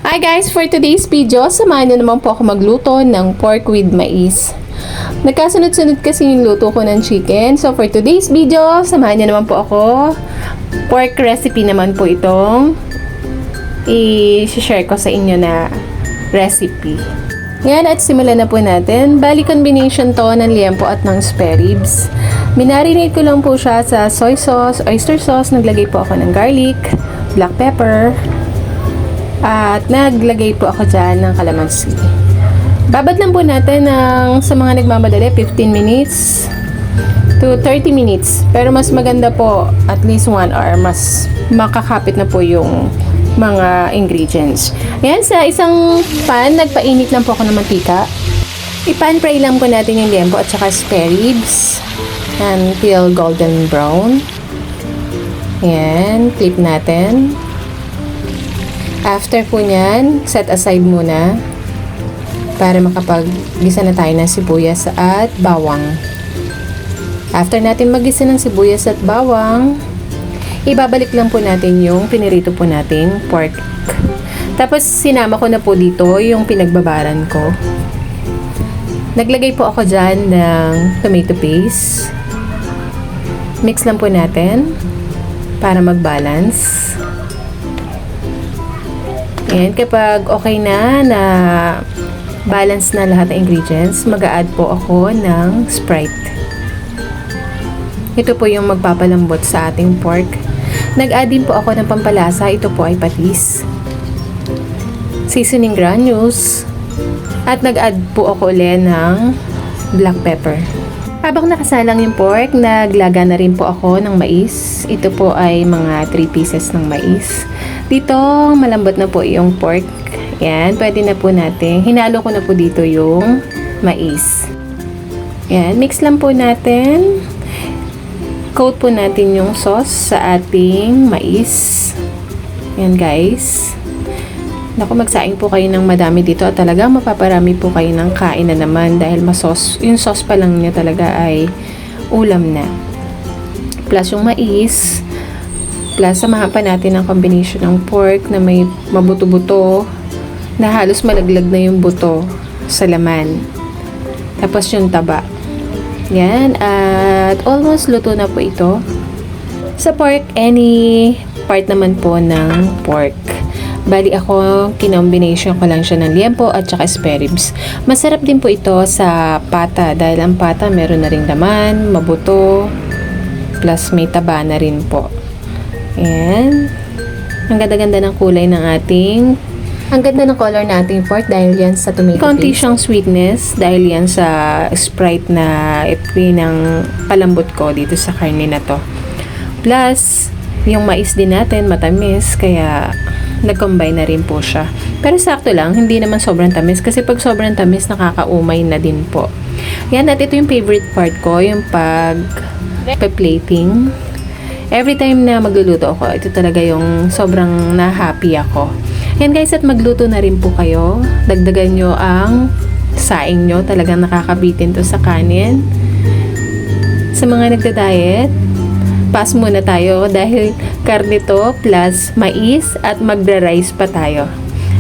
Hi guys! For today's video, samahan niyo naman po ako magluto ng pork with mais. Nagkasunod-sunod kasi yung luto ko ng chicken. So for today's video, samahan niyo naman po ako. Pork recipe naman po itong i-share ko sa inyo na recipe. Yan, at simulan na po natin. Bali combination to ng liempo at ng spare ribs. Minarinate ko lang po siya sa soy sauce, oyster sauce. Naglagay po ako ng garlic, black pepper, at naglagay po ako dyan ng kalamansi. Babad lang po natin ng, sa mga nagmamadali, 15 minutes to 30 minutes. Pero mas maganda po, at least 1 hour, mas makakapit na po yung mga ingredients. Ayan, sa isang pan, nagpainit lang po ako ng mantika. I-pan fry lang po natin yung liempo at saka spare ribs until golden brown. Ayan, clip natin. After po nyan, set aside muna para makapag-gisa na tayo ng sibuyas at bawang. After natin mag-gisa ng sibuyas at bawang, ibabalik lang po natin yung pinirito po nating pork. Tapos sinama ko na po dito yung pinagbabaran ko. Naglagay po ako dyan ng tomato paste. Mix lang po natin para mag-balance. Ayan, kapag okay na balance na lahat ng ingredients, mag-a-add po ako ng Sprite. Ito po yung magpapalambot sa ating pork. Nag-add din po ako ng pampalasa. Ito po ay patis, seasoning granules, at nag-add po ako ulit ng black pepper. Habang nakasalang yung pork, naglaga na rin po ako ng mais. Ito po ay mga 3 pieces ng mais. Dito, malambot na po yung pork. Yan, pwede na po natin. Hinalo ko na po dito yung mais. Yan, mix lang po natin. Coat po natin yung sauce sa ating mais. Yan guys. Naku, magsaing po kayo ng madami dito at talagang mapaparami po kayo ng kain na naman dahil yung sauce pa lang niya talaga ay ulam na. Plus yung mais. Plus, samahan pa natin ang combination ng pork na may mabuto-buto na halos malaglag na yung buto sa laman. Tapos yung taba. Yan. At almost luto na po ito. Sa pork, any part naman po ng pork. Bali ako, kinombination ko lang siya ng liempo at saka spare ribs. Masarap din po ito sa pata dahil ang pata meron na ring laman, mabuto, plus may taba na rin po. Ayan. Ang ganda-ganda ng kulay ng ating, ang ganda ng color ng ating pork dahil yan sa tomato paste. Konti siyang sweetness dahil yan sa Sprite na ng palambot ko dito sa karne na to. Plus, yung mais din natin matamis kaya nag-combine na rin po siya. Pero sakto lang, hindi naman sobrang tamis kasi pag sobrang tamis nakakaumay na din po. Yan, at ito yung favorite part ko, yung pag-plating. Every time na magluluto ako, ito talaga yung sobrang na-happy ako. Yan guys, at magluto na rin po kayo. Dagdagan nyo ang saing nyo. Talagang nakakabitin to sa kanin. Sa mga nagda-diet, pass muna tayo dahil karne to plus mais at magra-rice pa tayo.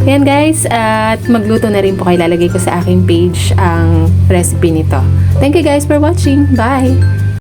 Yan guys, at magluto na rin po kayo. Lalagay ko sa aking page ang recipe nito. Thank you guys for watching. Bye!